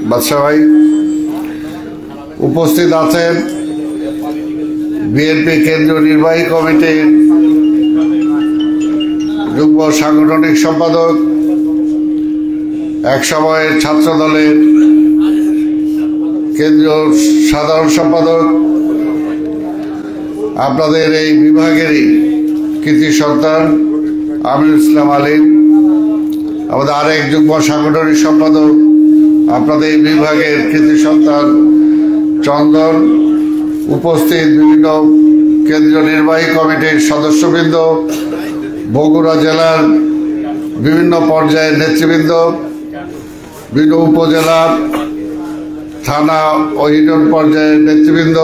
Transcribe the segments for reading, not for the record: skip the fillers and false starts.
বাদশা ভাই, উপস্থিত আছেন বিএনপি কেন্দ্রীয় নির্বাহী কমিটির যুগ্ম সাংগঠনিক সম্পাদক, এক সময়ের ছাত্র দলের কেন্দ্রীয় সাধারণ সম্পাদক, আপনাদের এই বিভাগেরই কৃতি সন্তান আমিনুল ইসলাম আলিম, আমাদের আরেক যুগ্ম সাংগঠনিক সম্পাদক, আপনাদের এই বিভাগের কৃতি সন্তান চন্দন, উপস্থিত বিভিন্ন কেন্দ্রীয় নির্বাহী কমিটির সদস্যবৃন্দ, বগুড়া জেলার বিভিন্ন পর্যায়ের নেতৃবৃন্দ, বিভিন্ন উপজেলা, থানা ও ইউনিয়ন পর্যায়ের নেতৃবৃন্দ,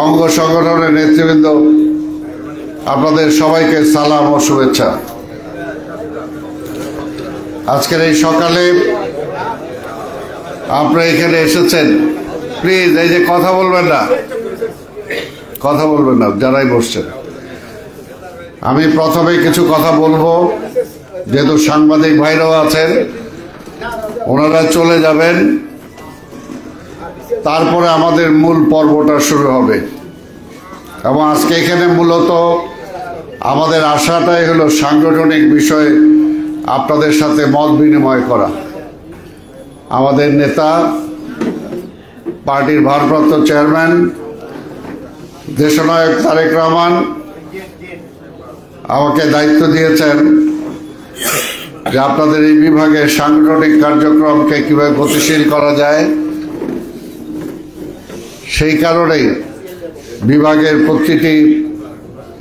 অঙ্গ সংগঠনের নেতৃবৃন্দ, আপনাদের সবাইকে সালাম ও শুভেচ্ছা। আজকের এই সকালে আপনারা এখানে এসেছেন, প্লিজ এই যে কথা বলবেন না যারাই বসছেন। আমি প্রথমে কিছু কথা বলবো, যেহেতু সাংবাদিক ভাইরাও আছেন, ওনারা চলে যাবেন, তারপরে আমাদের মূল পর্বটা শুরু হবে। এবং আজকে এখানে মূলত আমাদের আশাটাই হলো সাংগঠনিক বিষয়ে আপনাদের সাথে মত বিনিময় করা। আমাদের নেতা, পার্টির ভারপ্রাপ্ত চেয়ারম্যান দেশনায়ক তারেক রহমান আমাকে দায়িত্ব দিয়েছেন যে আপনাদের এই বিভাগের সাংগঠনিক কার্যক্রমকে কিভাবে গতিশীল করা যায়। সেই কারণেই বিভাগের প্রতিটি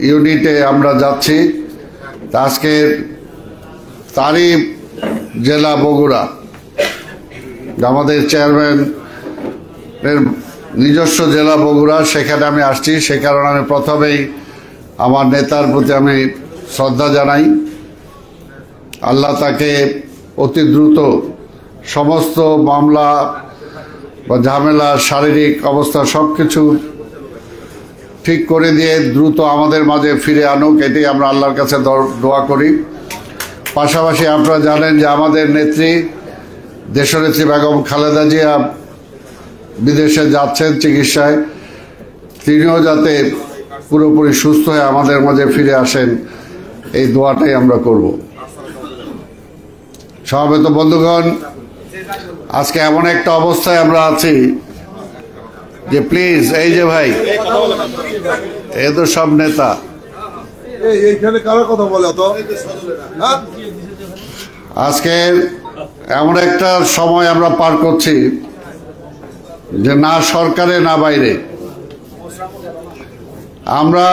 ইউনিটে আমরা যাচ্ছি। আজকে তারই জেলা বগুড়া, আমাদের চেয়ারম্যানের নিজস্ব জেলা বগুড়া, সেখানে আমি আসছি। সে কারণে আমি প্রথমেই আমার নেতার প্রতি আমি শ্রদ্ধা জানাই। আল্লাহ তাকে অতি দ্রুত সমস্ত মামলা বা ঝামেলা, শারীরিক অবস্থা সব কিছু ঠিক করে দিয়ে দ্রুত আমাদের মাঝে ফিরে আনুক, এটাই আমরা আল্লাহর কাছে দোয়া করি। পাশাপাশি আপনারা জানেন যে আমাদের নেত্রী, দেশনেত্রী বেগম খালেদা জিয়া বিদেশে যাচ্ছেন চিকিৎসায়, তিনিও যাতে পুরোপুরি সুস্থ হয়ে আমাদের মাঝে ফিরে আসেন, এই দোয়াটাই আমরা করব। সমবেত বন্ধুগণ, আজকে এমন একটা অবস্থায় আমরা আছি যে প্লিজ, এই যে ভাই, এ তো সব নেতা, আজকে এমন একটা সময় আমরা পার করছি যে না সরকারে না বাইরে। আমরা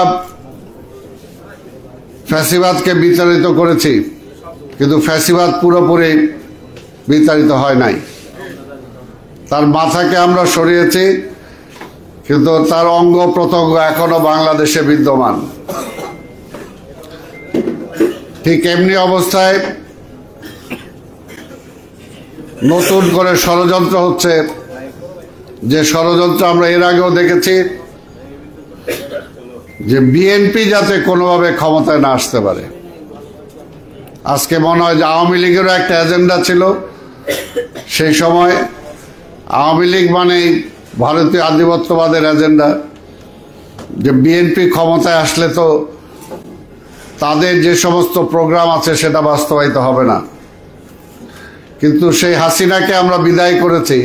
ফ্যাসিবাদকে বিতাড়িত করেছি, কিন্তু ফ্যাসিবাদ পুরোপুরি বিতাড়িত হয় নাই। তার মাথাকে আমরা সরিয়েছি, কিন্তু তার অঙ্গ প্রত্যঙ্গ এখনো বাংলাদেশে বিদ্যমান। ঠিক এমনি অবস্থায় নতুন করে ষড়যন্ত্র হচ্ছে, যে ষড়যন্ত্র আমরা এর আগেও দেখেছি, যে বিএনপি যাতে কোনোভাবে ক্ষমতায় না আসতে পারে। আজকে মনে হয় যে আওয়ামী লীগেরও একটা এজেন্ডা ছিল। সেই সময় আওয়ামী লীগ মানেই ভারতীয় আধিপত্যবাদের এজেন্ডা, যে বিএনপি ক্ষমতায় আসলে তো তাদের যে সমস্ত প্রোগ্রাম আছে সেটা বাস্তবায়িত হবে না। কিন্তু সেই হাসিনাকে আমরা বিদায় করেছি।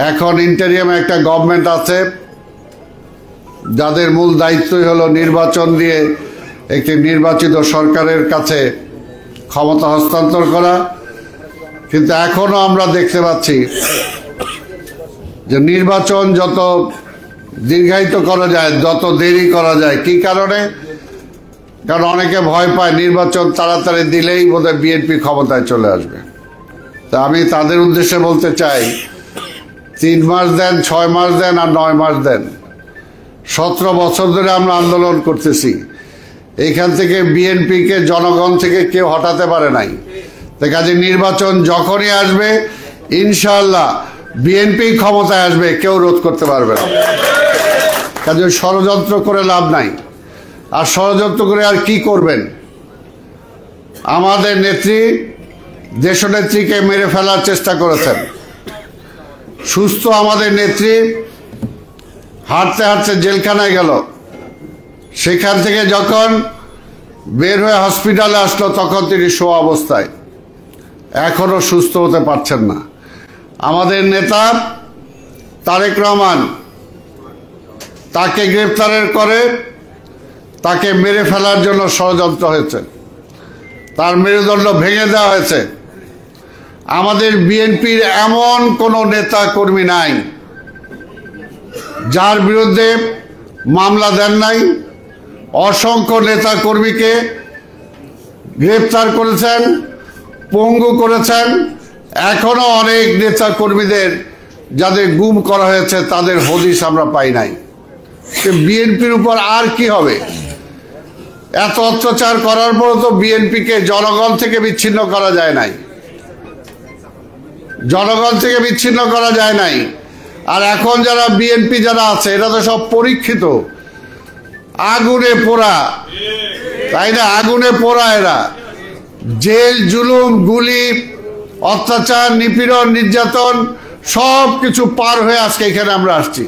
এখন ইন্টারিয়ামে একটা গভর্নমেন্ট আছে, যাদের মূল দায়িত্বই হলো নির্বাচন দিয়ে একটি নির্বাচিত সরকারের কাছে ক্ষমতা হস্তান্তর করা। কিন্তু এখনো আমরা দেখতে পাচ্ছি যে নির্বাচন যত দীর্ঘায়িত করা যায়, যত দেরি করা যায়। কি কারণে? কারণ অনেকে ভয় পায় নির্বাচন তাড়াতাড়ি দিলেই বোধহয় বিএনপি ক্ষমতায় চলে আসবে। তা আমি তাদের উদ্দেশ্যে বলতে চাই, 3 মাস দেন, 6 মাস দেন, আর 9 মাস দেন, 17 বছর ধরে আমরা আন্দোলন করতেছি। এইখান থেকে বিএনপিকে জনগণ থেকে কেউ হটাতে পারে নাই। কাজে নির্বাচন যখনই আসবে ইনশাআল্লাহ বিএনপি ক্ষমতায় আসবে, কেউ রোধ করতে পারবে না। কাজে ষড়যন্ত্র করে লাভ নাই। আর ষড়যন্ত্র করে আর কি করবেন? আমাদের নেত্রী দেশনেত্রীকে মেরে ফেলার চেষ্টা করেছেন। সুস্থ আমাদের নেত্রী হাঁটতে হাঁটতে জেলখানায় গেল, সেখান থেকে যখন বের হয়ে হসপিটালে আসলো তখন তিনি শোয়া অবস্থায়, এখনো সুস্থ হতে পারছেন না। আমাদের নেতা তারেক রহমান, তাকে গ্রেফতারের করে তাকে মেরে ফেলার জন্য ষড়যন্ত্র হয়েছে, তার মেরুদণ্ড ভেঙে দেওয়া হয়েছে। আমাদের বিএনপির এমন কোনো নেতা কর্মী নাই যার বিরুদ্ধে মামলা দেন নাই। অসংখ্য নেতা কর্মীকে গ্রেফতার করেছেন, পঙ্গু করেছেন। এখনো অনেক নেতা কর্মীদের যাদের গুম করা হয়েছে তাদের হদিস আমরা পাই নাই। বিএনপির উপর আর কি হবে? এত অত্যাচার করার পরও তো বিএনপিকে জনগণ থেকে বিচ্ছিন্ন করা যায় নাই, জনগণ থেকে বিচ্ছিন্ন করা যায় নাই। আর এখন যারা বিএনপি যারা আছে এরা তো সব পরীক্ষিত, আগুনে পোড়া, তাই না? আগুনে পোড়া এরা। জেল, জুলুম, গুলি, অত্যাচার, নিপীড়ন, নির্যাতন সব কিছু পার হয়ে আজকে এখানে আমরা আসছি।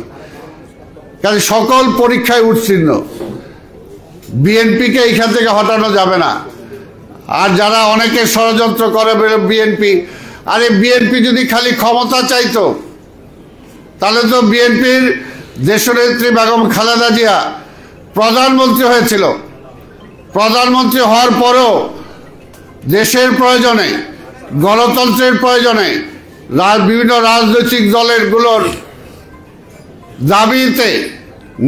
কাজে সকল পরীক্ষায় উত্তীর্ণ। বিএনপিকে এখান থেকে হটানো যাবে না। আর যারা অনেকে ষড়যন্ত্র করে বিএনপি, আরে বিএনপি যদি খালি ক্ষমতা চাইতো তাহলে তো বিএনপির দেশনেত্রী বেগম খালেদা জিয়া প্রধানমন্ত্রী হয়েছিল। প্রধানমন্ত্রী হওয়ার পরও দেশের প্রয়োজনে, গণতন্ত্রের প্রয়োজনে বিভিন্ন রাজনৈতিক দলেরগুলোর দাবিতে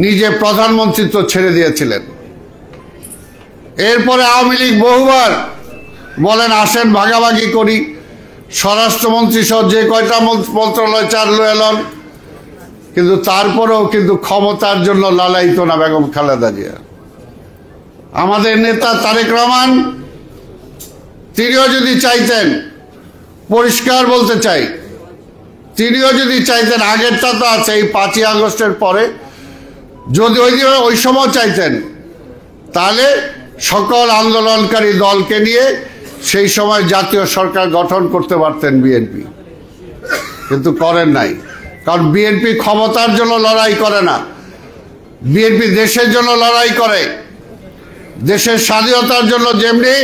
নিজে প্রধানমন্ত্রিত্ব ছেড়ে দিয়েছিলেন। এরপরে আওয়ামী লীগ বহুবার বলেন আসেন ভাগাভাগি করি, স্বরাষ্ট্রমন্ত্রী সহ যে কয়টা মন্ত্রণালয় চালু এলন, কিন্তু তারপরেও কিন্তু ক্ষমতার জন্য লালায়িত না বেগম খালেদা জিয়া। আমাদের নেতা তারেক রহমান, তিনিও যদি চাইতেন, পরিষ্কার বলতে চাই, তিনিও যদি চাইতেন, আগেরটা তো আছে এই 5ই আগস্টের পরে, যদি ওই সময় চাইতেন তাহলে সকল আন্দোলনকারী দলকে নিয়ে সেই সময় জাতীয় সরকার গঠন করতে পারতেন বিএনপি, কিন্তু করেন নাই। কারণ বিএনপি ক্ষমতার জন্য লড়াই করে না, বিএনপি দেশের জন্য লড়াই করে। দেশের স্বাধীনতার জন্য যেমনি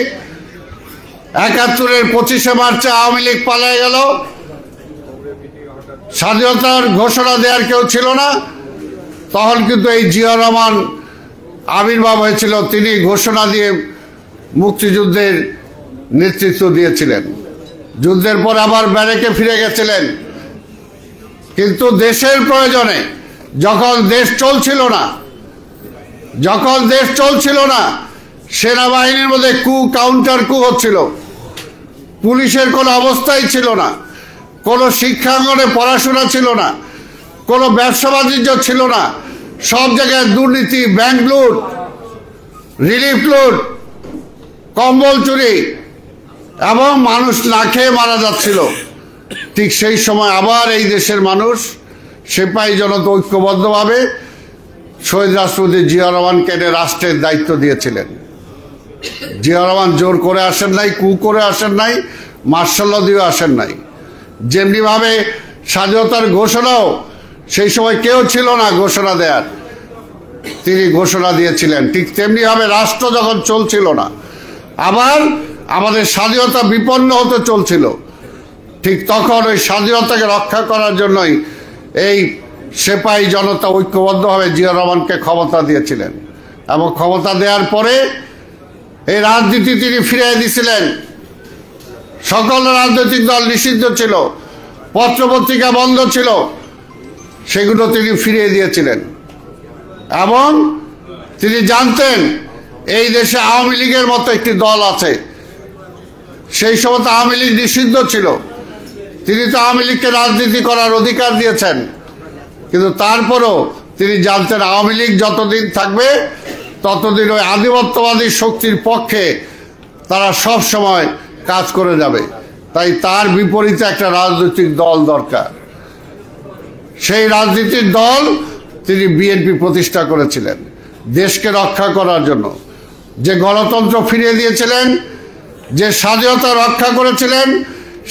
71-এর 25শে মার্চে আওয়ামী লীগ পালিয়ে গেল, স্বাধীনতার ঘোষণা দেওয়ার কেউ ছিল না, তখন কিন্তু এই জিয়া রহমান আবির্ভাব হয়েছিল। তিনি ঘোষণা দিয়ে মুক্তিযুদ্ধের নেতৃত্ব দিয়েছিলেন। যুদ্ধের পর আবার ব্যারেকে ফিরে গেছিলেন, কিন্তু দেশের প্রয়োজনে যখন দেশ চলছিল না, সেনাবাহিনীর মধ্যে কাউন্টার কু হচ্ছিল, পুলিশের কোনো অবস্থাই ছিল না, কোনো শিক্ষাঙ্গনে পড়াশোনা ছিল না, কোনো ব্যবসা বাণিজ্য ছিল না, সব জায়গায় দুর্নীতি, ব্যাংক লুট, রিলিফ লুট, কম্বল চুরি, এবং মানুষ না খেয়ে মারা যাচ্ছিল। ঠিক সেই সময় আবার এই দেশের মানুষ সিপাহী জনতা ঐক্যবদ্ধভাবে শহীদ রাষ্ট্রপতি জিয়া রহমানকে রাষ্ট্রের দায়িত্ব দিয়েছিলেন। জিয়া রহমান জোর করে আসেন নাই, কু করে আসেন নাই, মার্শাল দিয়ে আসেন নাই। যেমনিভাবে স্বাধীনতার ঘোষণাও সেই সময় কেউ ছিল না ঘোষণা দেয়ার, তিনি ঘোষণা দিয়েছিলেন। ঠিক তেমনিভাবে রাষ্ট্র যখন চলছিল না, আবার আমাদের স্বাধীনতা বিপন্ন হতে চলছিল, ঠিক তখন ওই স্বাধীনতাকে রক্ষা করার জন্যই এই সিপাহী জনতা ঐক্যবদ্ধভাবে জিয়া রহমানকে ক্ষমতা দিয়েছিলেন। এবং ক্ষমতা দেওয়ার পরে এই রাজনীতি তিনি ফিরিয়ে দিয়েছিলেন। সকল রাজনৈতিক দল নিষিদ্ধ ছিল, পত্রপত্রিকা বন্ধ ছিল, সেগুলো তিনি ফিরিয়ে দিয়েছিলেন। এবং তিনি জানতেন এই দেশে আওয়ামী লীগের মতো একটি দল আছে, সেই সময় আওয়ামী লীগ নিষিদ্ধ ছিল। তিনি তো আওয়ামী লীগকে রাজনীতি করার অধিকার দিয়েছেন, কিন্তু তারপরও তিনি জানতেন আওয়ামী লীগ যতদিন থাকবে ততদিন ওই আধিপত্যবাদী শক্তির পক্ষে তারা সব সময় কাজ করে যাবে। তাই তার বিপরীতে একটা রাজনৈতিক দল দরকার। সেই রাজনীতির দল তিনি বিএনপি প্রতিষ্ঠা করেছিলেন দেশকে রক্ষা করার জন্য। যে গণতন্ত্র ফিরিয়ে দিয়েছিলেন, যে স্বাধীনতা রক্ষা করেছিলেন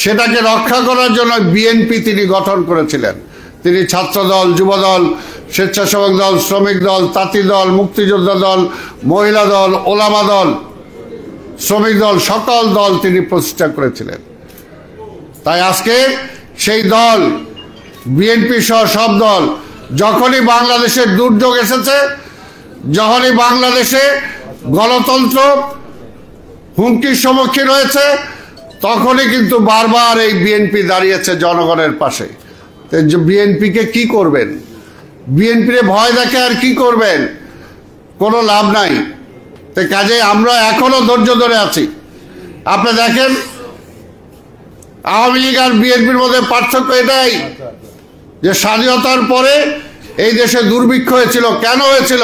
সেটাকে রক্ষা করার জন্য বিএনপি তিনি গঠন করেছিলেন। তিনি ছাত্রদল, যুবদল, স্বেচ্ছাসেবক দল, শ্রমিক দল, তাঁতি দল, মুক্তিযোদ্ধা দল, মহিলা দল, ওলামা দল, শ্রমিক দল, সকল দল তিনি প্রতিষ্ঠা করেছিলেন। তাই আজকে সেই দল বিএনপি সহ সব দল যখনই বাংলাদেশের দুর্যোগ এসেছে, যখনই বাংলাদেশে গণতন্ত্র হুমকির সম্মুখীন হয়েছে, তখনই কিন্তু বারবার এই বিএনপি দাঁড়িয়েছে জনগণের পাশে। বিএনপিকে কি করবেন? বিএনপির ভয় দেখে আর কি করবেন? কোনো লাভ নাই। তো কাজে আমরা এখনো ধৈর্য ধরে আছি। আপনি দেখেন আওয়ামী লীগ আর বিএনপির মধ্যে পার্থক্য এটাই যে স্বাধীনতার পরে এই দেশে দুর্ভিক্ষ হয়েছিল। কেন হয়েছিল?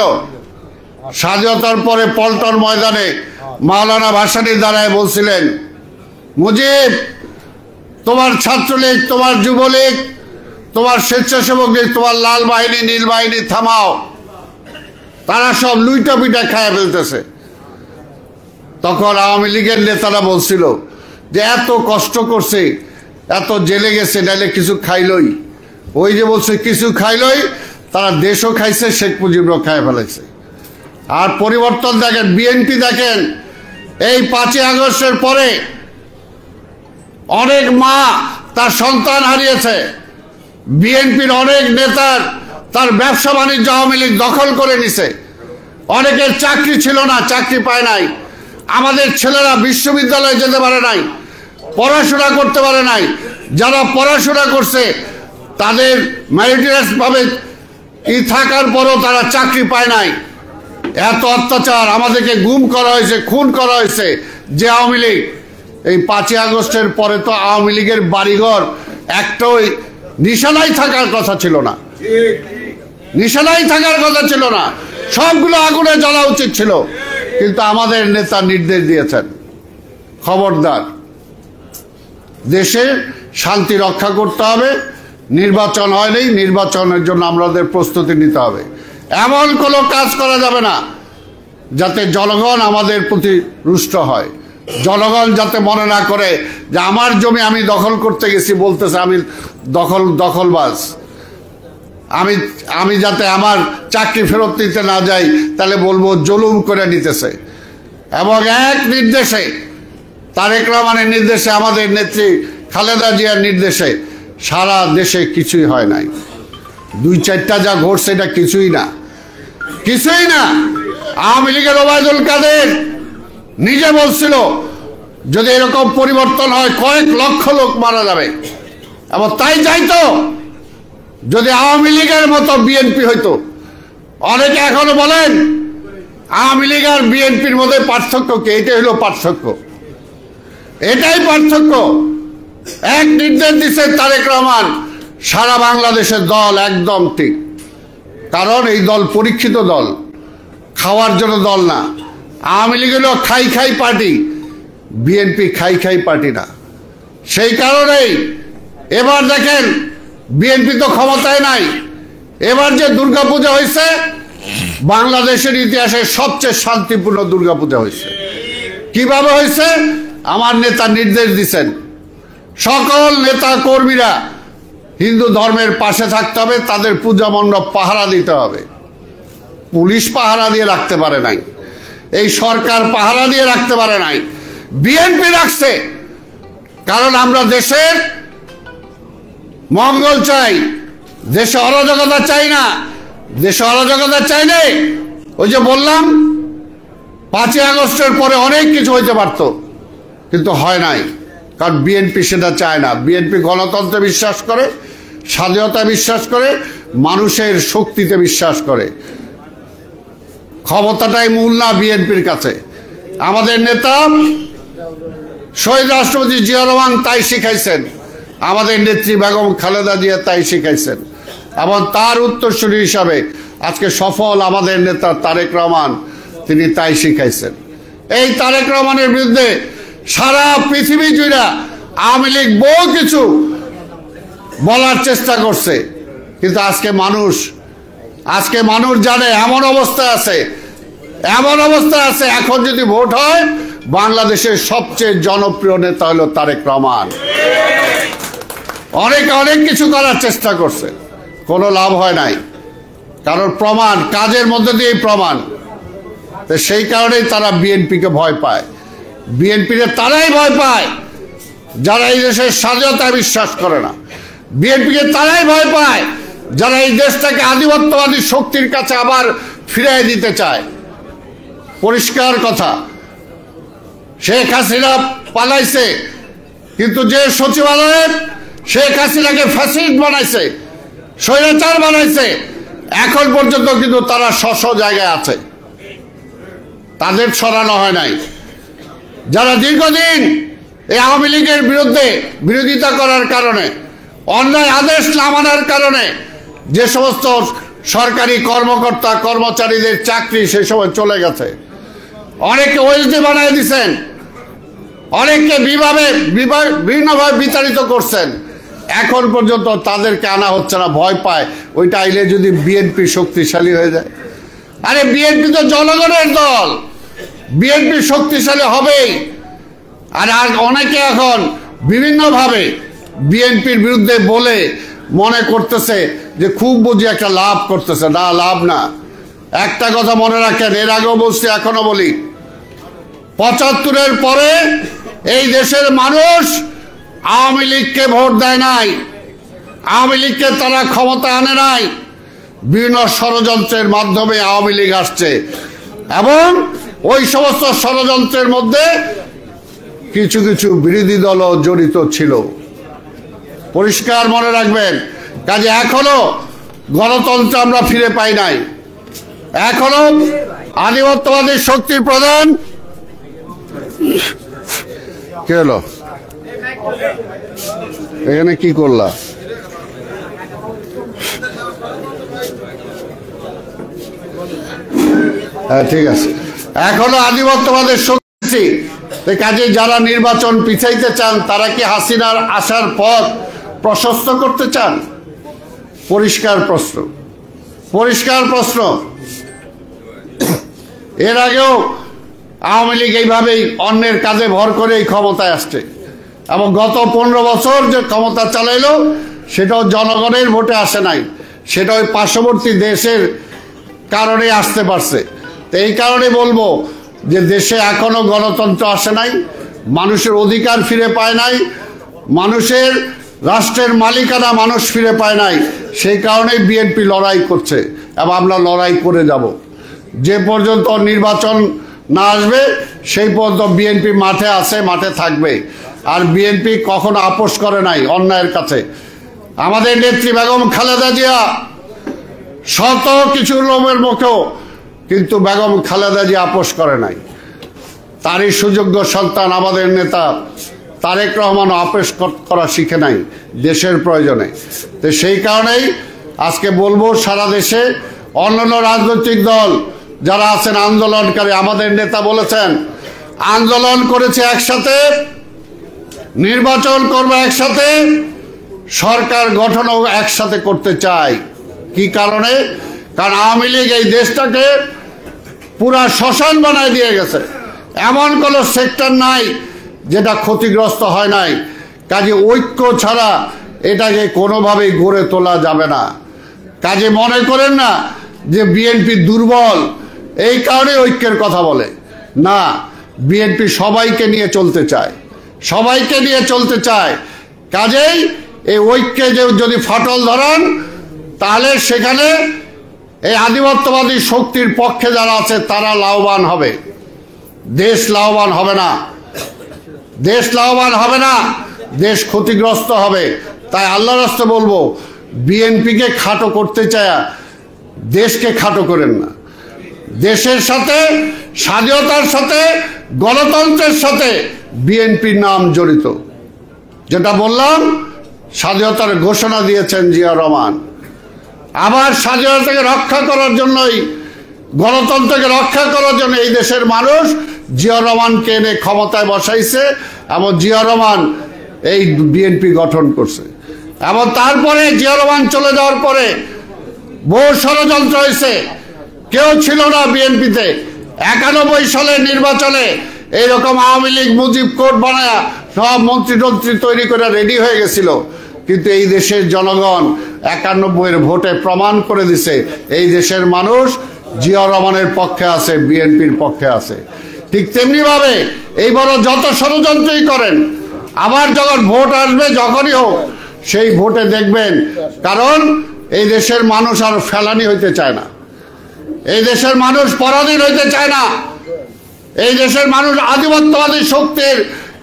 স্বাধীনতার পরে পল্টন ময়দানে মাওলানা ভাসানী দাঁড়ায় বলছিলেন, মুজিব, তোমার ছাত্রলীগ, তোমার যুবলীগ, তোমার স্বেচ্ছাসেবক লীগ, তোমার লাল বাহিনী, নীল বাহিনী থামাও, তারা সব লুইটা পিটা খায় ফেলতেছে। তখন আওয়ামী লীগের নেতারা বলছিল যে এত কষ্ট করছে, এত জেলে গেছে, নাইলে কিছু খাইলই। ওই যে বলছে কিছু খাইলই, তারা দেশও খাইছে, শেখ মুজিবরাও খায় ফেলেছে। আর পরিবর্তন দেখেন, বিএনপি দেখেন এই 5ই আগস্টের পরে অনেক মা তার সন্তান হারিয়েছে। বিএনপির অনেক নেতার তার ব্যবসা বাণিজ্য আওয়ামী লীগ দখল করে নিছে। অনেকের চাকরি ছিল না, চাকরি পায় নাই। আমাদের ছেলেরা বিশ্ববিদ্যালয়ে যেতে পারে নাই, পড়াশোনা করতে পারে নাই। যারা পড়াশোনা করছে তাদের মেরিটোরিয়াস ভাবে থাকার পরও তারা চাকরি পায় নাই। এত অত্যাচার, আমাদেরকে গুম করা হয়েছে, খুন করা হয়েছে। যে আওয়ামী লীগ এই 5ই আগস্টের পরে তো আওয়ামী লীগের বাড়িঘর একটাও নিশানায় থাকার কথা ছিল না, নিশানায় থাকার কথা ছিল না, সবগুলো আগুনে জ্বলা উচিত ছিল। কিন্তু আমাদের নেতা নির্দেশ দিয়েছেন, খবরদার, দেশে শান্তি রক্ষা করতে হবে। নির্বাচন হয়নি, নির্বাচনের জন্য আমাদের প্রস্তুতি নিতে হবে। এমন কোনো কাজ করা যাবে না যাতে জনগণ আমাদের প্রতি রুষ্ট হয়, জনগণ যাতে মনে না করে যে আমার জমি আমি দখল করতে গেছি, বলতেছে আমি দখলবাজ। আমি যাতে আমার চাকরি ফেরত দিতে না যাই, তাহলে বলবো জুলুম করে নিতেছে। এবং এক নির্দেশে, তারেক রহমানের নির্দেশে, আমাদের নেত্রী খালেদা জিয়ার নির্দেশে সারা দেশে কিছুই হয় নাই। 2-4টা যা ঘটছে এটা কিছুই না, কিছুই না। আওয়ামী লীগের ওবায়দুল কাদের নিজে বলছিল যদি এরকম পরিবর্তন হয় কয়েক লক্ষ লোক মারা যাবে। এবং তাই যাইতো যদি আওয়ামী লীগের মতো বিএনপি হইতো। অনেকে এখনো বলেন আওয়ামী লীগ আর বিএনপির মধ্যে পার্থক্য কি? এটাই হলো পার্থক্য, এটাই পার্থক্য। এক নির্দেশ দিচ্ছে তারেক রহমান, সারা বাংলাদেশের দল একদম ঠিক। কারণ এই দল পরীক্ষিত দল, খাওয়ার জন্য দল না। আওয়ামী লীগ হলো খাই খাই পার্টি, বিএনপি খাই খাই পার্টি না। সেই কারণেই এবার দেখেন বিএনপি তো ক্ষমতায় নাই। এবার যে দুর্গাপূজা হয়েছে বাংলাদেশের ইতিহাসে সবচেয়ে শান্তিপূর্ণ দুর্গাপূজা হয়েছে। কিভাবে হয়েছে? আমার নেতা নির্দেশ দিচ্ছেন সকল নেতা কর্মীরা হিন্দু ধর্মের পাশে থাকতে হবে, তাদের পূজা মণ্ডপ পাহারা দিতে হবে। পুলিশ পাহারা দিয়ে রাখতে পারে নাই, এই সরকার পাহারা দিয়ে রাখতে পারে নাই, বিএনপি রাখছে। কারণ আমরা দেশের মঙ্গল চাই, দেশে অরাজকতা চাই না। দেশে অরাজকতা চাইলে ওই যে বললাম 5ই আগস্টের পরে অনেক কিছু হইতে পারত, কিন্তু হয় নাই। কারণ বিএনপি সেটা চায় না। বিএনপি গণতন্ত্রে বিশ্বাস করে, স্বাধীনতা বিশ্বাস করে, মানুষের শক্তিতে বিশ্বাস করে। ক্ষমতাটাই মূল না বিএনপির কাছে। আমাদের নেতা শহীদ রাষ্ট্রপতি জিয়া রহমান তাই শিখাইছেন, আমাদের নেত্রী বেগম খালেদা জিয়া তাই শিখাইছেন। এবং তার উত্তরসূরি হিসাবে আজকে সফল আমাদের নেতা তারেক রহমান, তিনি তাই শিখাইছেন। এই তারেক রহমানের বিরুদ্ধে সারা পৃথিবী জুড়ে আওয়ামী লীগ বহু কিছু বলার চেষ্টা করছে, কিন্তু আজকে মানুষ জানে এমন অবস্থা আছে, এমন অবস্থা আছে। এখন যদি ভোট হয়, বাংলাদেশের সবচেয়ে জনপ্রিয় নেতা হলো তারেক রহমান। অনেকে অনেক কিছু করার চেষ্টা করছে, কোনো লাভ হয় নাই, কারণ প্রমাণ কাজের মধ্যে দিয়েই প্রমাণ। তো সেই কারণেই তারা বিএনপিকে ভয় পায়। বিএনপিকে তারাই ভয় পায় যারা এই দেশের স্বাধীনতায় বিশ্বাস করে না। বিএনপিকে তারাই ভয় পায় যারা এই দেশটাকে আধিপত্যবাদী শক্তির কাছে আবার ফিরিয়ে দিতে চায়। পরিষ্কার কথা, শেখ হাসিনা পালাইছে, কিন্তু যে সচিবালয়ে শেখ হাসিনাকে ফ্যাসিস্ট বানাইছে, স্বৈরাচার বানাইছে, এখন পর্যন্ত কিন্তু তারা স্ব জায়গায় আছে, তাদের সরানো হয় নাই। যারা দীর্ঘদিন এই আওয়ামী লীগের বিরুদ্ধে বিরোধিতা করার কারণে, অন্যায় আদেশ না মানার কারণে যে সমস্ত সরকারি কর্মকর্তা কর্মচারীদের চাকরি সেই সময় চলে গেছে, অনেকে ওএসডি বানিয়ে দিচ্ছেন, অনেককে বিভিন্নভাবে বিতাড়িত করছেন, এখন পর্যন্ত তাদেরকে আনা হচ্ছে না, ভয় পায় ওইটা আইলে যদি বিএনপি শক্তিশালী হয়ে যায়। আরে বিএনপি তো জনগণের দল, বিএনপি শক্তিশালী হবেই। আর অনেকে এখন বিভিন্নভাবে বিএনপির বিরুদ্ধে বলে মনে করতেছে যে খুব বুঝি একটা লাভ করতেছে। না, লাভ না। একটা কথা মনে রাখেন, এর আগেও বলছি, এখনো বলি, ৭৫-এর পরে এই দেশের মানুষ আওয়ামী লীগকে ভোট দেয় নাই, আওয়ামী লীগকে তারা ক্ষমতা আনে নাই। বিভিন্ন ষড়যন্ত্রের মাধ্যমে আওয়ামী লীগ আসছে, এবং ওই সমস্ত ষড়যন্ত্রের মধ্যে কিছু কিছু বিরোধী দলও জড়িত ছিল। পরিষ্কার মনে রাখবেন। কাজে এখনো গণতন্ত্র আমরা ফিরে পাই নাই, এখনো আধিপত্যবাদী শক্তির প্রধান। কে হলো এখানে? কি করলা? হ্যাঁ, ঠিক আছে। এখনো আধিপত্যবাদের শক্তি। কাজে যারা নির্বাচন পিছাইতে চান, তারা কি হাসিনার আসার পথ প্রশস্ত করতে চান? পরিষ্কার প্রশ্ন, পরিষ্কার প্রশ্ন। এর আগেও আওয়ামী লীগ এইভাবেই অন্যের কাজে ভর করে এই ক্ষমতায় আসছে, এবং গত 15 বছর যে ক্ষমতা চালাইলো সেটাও জনগণের ভোটে আসে নাই, সেটা ওই পার্শ্ববর্তী দেশের কারণে আসতে পারছে। তো এই কারণে বলবো যে দেশে এখনো গণতন্ত্র আসে নাই, মানুষের অধিকার ফিরে পায় নাই, মানুষের রাষ্ট্রের মালিকানা মানুষ ফিরে পায় নাই। সেই কারণেই বিএনপি লড়াই করছে, এবং আমরা লড়াই করে যাব। যে পর্যন্ত নির্বাচন না আসবে সেই পর্যন্ত বিএনপি মাঠে আছে, মাঠে থাকবে। আর বিএনপি কখনো আপোষ করে নাই অন্যায়ের কাছে। আমাদের নেত্রী বেগম খালেদা জিয়া শত কিছু লোমের মুখেও কিন্তু বেগম খালেদা জিয়া আপোষ করে নাই। তারই সুযোগ্য সন্তান আমাদের নেতা তারেক রহমানও আপোষ করা শিখে নাই দেশের প্রয়োজনে। তো সেই কারণেই আজকে বলবো, সারা দেশে অন্যান্য রাজনৈতিক দল যারা আছেন আন্দোলনকারী, আমাদের নেতা বলেছেন আন্দোলন করেছে একসাথে, নির্বাচন করবে একসাথে, সরকার গঠনও একসাথে করতে চাই। কি কারণে? কারণ আওয়ামী লীগ এই দেশটাকে পুরা শ্মশান বানায় দিয়ে গেছে, এমন কোনো সেক্টর নাই যেটা ক্ষতিগ্রস্ত হয় নাই। কাজে ঐক্য ছাড়া এটাকে কোনোভাবেই গড়ে তোলা যাবে না। কাজে মনে করেন না যে বিএনপি দুর্বল, এই কারণে ঐক্যের কথা বলে না। বিএনপি সবাইকে নিয়ে চলতে চায়, সবাইকে নিয়ে চলতে চায়। কাজেই এই ঐক্যে যদি ফাটল ধরান, তাহলে সেখানে এই আধিপত্যবাদী শক্তির পক্ষে যারা আছে তারা লাভবান হবে, দেশ লাভবান হবে না, দেশ লাভবান হবে না, দেশ ক্ষতিগ্রস্ত হবে। তাই আল্লাহর রাস্তে বলবো, বিএনপিকে খাটো করতে চায় দেশকে খাটো করেন না। দেশের সাথে, স্বাধীনতার সাথে, গণতন্ত্রের সাথে বিএনপির নাম জড়িত। যেটা বললাম, স্বাধীনতার ঘোষণা দিয়েছেন জিয়া রহমান। আবার স্বাধীনতাকে রক্ষা করার জন্যই, গণতন্ত্রকে রক্ষা করার জন্য এই দেশের মানুষ জিয়া রহমানকে এনে ক্ষমতায় বসাইছে, এবং জিয়া রহমান এই বিএনপি গঠন করছে। এবং তারপরে জিয়া রহমান চলে যাওয়ার পরে বহু ষড়যন্ত্র হয়েছে। কেউ ছিল না বিএনপিতে। 91 সালের নির্বাচনে এইরকম আওয়ামী লীগ মুজিব কোর্ট বানায় সব মন্ত্রী টন্ত্রী তৈরি করে রেডি হয়ে গেছিল, কিন্তু এই দেশের জনগণ 91 ভোটে প্রমাণ করে দিছে এই দেশের মানুষ জিয়াউর রহমানের পক্ষে আছে, বিএনপির পক্ষে আছে। ঠিক তেমনি ভাবে এইবারও যত ষড়যন্ত্রই করেন, আবার যখন ভোট আসবে যখনই হোক সেই ভোটে দেখবেন, কারণ এই দেশের মানুষ আর ফেলানি হইতে চায় না, এই দেশের মানুষ পরাধীন হইতে চায় না, এই দেশের মানুষ আধিপত্যবাদী শক্তির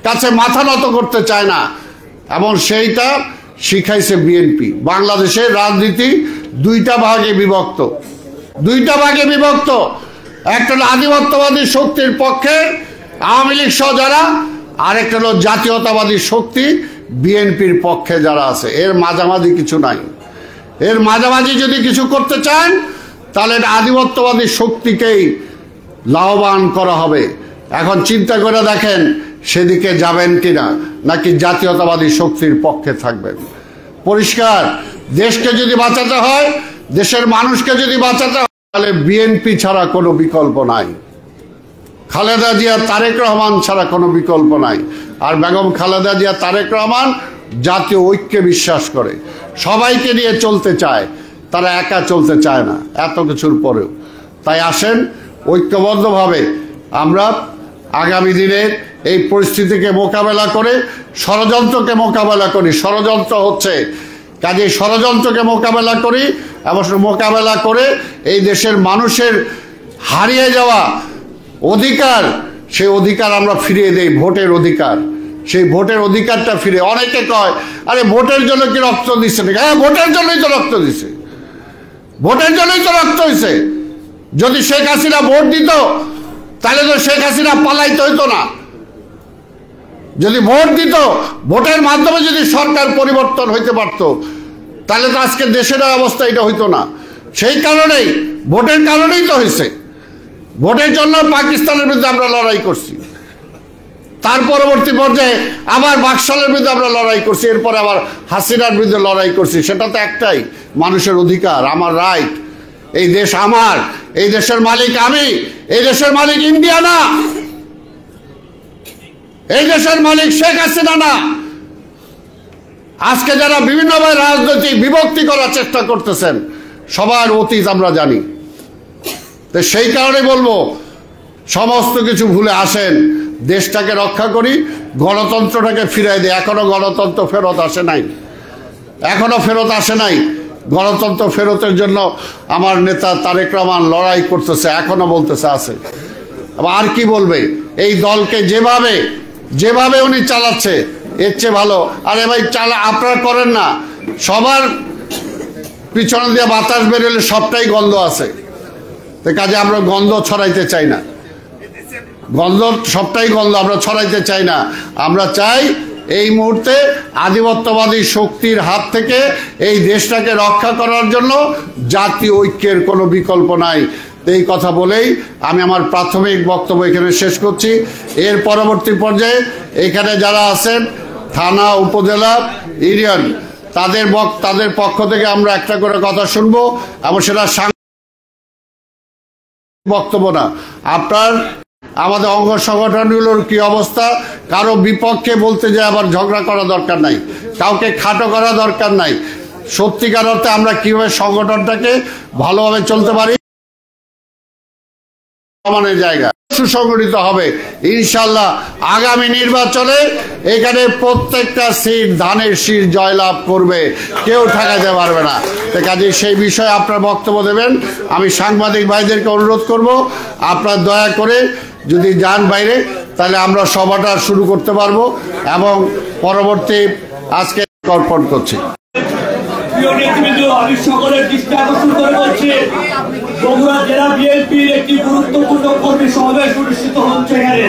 কাছে মাথা নত করতে চায় না, এবং সেইটা শিখাইছে বিএনপি। বাংলাদেশের রাজনীতি দুইটা ভাগে বিভক্ত, একটা হলো আধিপত্যবাদী শক্তির পক্ষে আওয়ামী লীগ সহ যারা, আরেকটা হলো জাতীয়তাবাদী শক্তি বিএনপির পক্ষে যারা আছে। এর মাঝামাঝি কিছু নাই। এর মাঝামাঝি যদি কিছু করতে চান তাহলে আধিপত্যবাদী শক্তিকেই লাভবান করা হবে। এখন চিন্তা করে দেখেন সেদিকে যাবেন কিনা, নাকি জাতীয়তাবাদী শক্তির পক্ষে থাকবেন। পরিষ্কার, দেশকে যদি বাঁচাতে হয়, দেশের মানুষকে যদি বাঁচাতে হয়, তাহলে বিএনপি ছাড়া কোনো বিকল্প নাই, খালেদা জিয়া তারেক রহমান ছাড়া কোনো বিকল্প নাই। আর বেগম খালেদা জিয়া তারেক রহমান জাতীয় ঐক্যে বিশ্বাস করে, সবাইকে নিয়ে চলতে চায়, তারা একা চলতে চায় না এত কিছুর পরেও। তাই আসেন ঐক্যবদ্ধভাবে আমরা আগামী দিনের এই পরিস্থিতিকে মোকাবেলা করে, ষড়যন্ত্রকে মোকাবেলা করি। ষড়যন্ত্র হচ্ছে, কাজে ষড়যন্ত্রকে মোকাবেলা করি, এবং মোকাবেলা করে এই দেশের মানুষের হারিয়ে যাওয়া অধিকার, সেই অধিকার আমরা ফিরিয়ে দেই, ভোটের অধিকার। সেই ভোটের অধিকারটা ফিরে, অনেকে কয় আরে ভোটের জন্য কি রক্ত দিচ্ছে নাকি? হ্যাঁ, ভোটের জন্যই তো রক্ত দিছে, ভোটের জন্যই তো রক্ত হয়েছে। যদি শেখ হাসিনা ভোট দিত তাহলে তো শেখ হাসিনা পালাইতে হইতো না। যদি ভোট দিত, ভোটের মাধ্যমে যদি সরকার পরিবর্তন হইতে পারত, তাহলে তো আজকে দেশের অবস্থা এটা হইতো না। সেই কারণেই, ভোটের কারণেই তো হয়েছে। ভোটের জন্য পাকিস্তানের বিরুদ্ধে আমরা লড়াই করছি, তার পরবর্তী পর্যায়ে আবার বাকশালের বিরুদ্ধে আমরা লড়াই করছি, এরপরে আবার হাসিনার বিরুদ্ধে লড়াই করছি। সেটা তো একটাই, মানুষের অধিকার, আমার রাইট। এই দেশ আমার, এই দেশের মালিক আমি, এই দেশের মালিক ইন্ডিয়া না, এই দেশের মালিক শেখ হাসিনা না। আজকে যারা বিভিন্নভাবে রাজনৈতিক বিভক্তি করার চেষ্টা করতেছেন, সবার অতীত আমরা জানি। তো সেই কারণে বলবো, সমস্ত কিছু ভুলে আসেন, দেশটাকে রক্ষা করি, গণতন্ত্রটাকে ফিরাই দিই। এখনো গণতন্ত্র ফেরত আসে নাই, এখনো ফেরত আসে নাই। গণতন্ত্র ফেরতের জন্য আমার নেতা তারেক রহমান লড়াই করতেছে, এখনো বলতেছে আছে। আর কি বলবে? এই দলকে যেভাবে উনি চালাচ্ছে, এর চেয়ে ভালো। আরে ভাই, আপনারা করেন না, সবার পিছনে দিয়ে বাতাস বেরোলে সবটাই গন্ধ আছে। তো কাজে আমরা গন্ধ ছড়াইতে চাই না, সবটাই গন্ধ আমরা ছড়াইতে চাই না। আমরা চাই এই মুহূর্তে আধিপত্যবাদী শক্তির হাত থেকে এই দেশটাকে রক্ষা করার জন্য জাতীয় ঐক্যের কোনো বিকল্প নাই। এই কথা বলেই আমি আমার প্রাথমিক বক্তব্য এখানে শেষ করছি। এর পরবর্তী পর্যায়ে এখানে যারা আছেন, থানা, উপজেলা, ইউনিয়ন, তাদের পক্ষ থেকে আমরা একটা করে কথা শুনবো, এবং সেটা বক্তব্য না। আপনার আমাদের অঙ্গ সংগঠনগুলোর কি অবস্থা, কারো বিপক্ষে বলতে যায় আবার ঝগড়া করা দরকার নাই, কাউকে খাটো করা দরকার নাই। সত্যিকার অর্থে আমরা কিভাবে সংগঠনটাকে ভালোভাবে চলতে পারি, সমানের জায়গা সুসংগঠিত হবে ইনশাল্লাহ। আগামী নির্বাচনে এখানে প্রত্যেকটা সিট ধানের শীষ জয়লাভ করবে, কেউ ঠেকাতে পারবে না। কাজে সেই বিষয়ে আপনার বক্তব্য দেবেন। আমি সাংবাদিক ভাইদেরকে অনুরোধ করব, আপনার দয়া করে যদি যান বাইরে, তাহলে আমরা সভাটা শুরু করতে পারবো, এবং পরবর্তী আজকে অর্পণ করছি। আমি সকলের দৃষ্টি আকর্ষণ করে বলছি, বগুড়া জেলা বিএনপির একটি গুরুত্বপূর্ণ কর্মী সমাবেশ অনুষ্ঠিত হচ্ছে এখানে।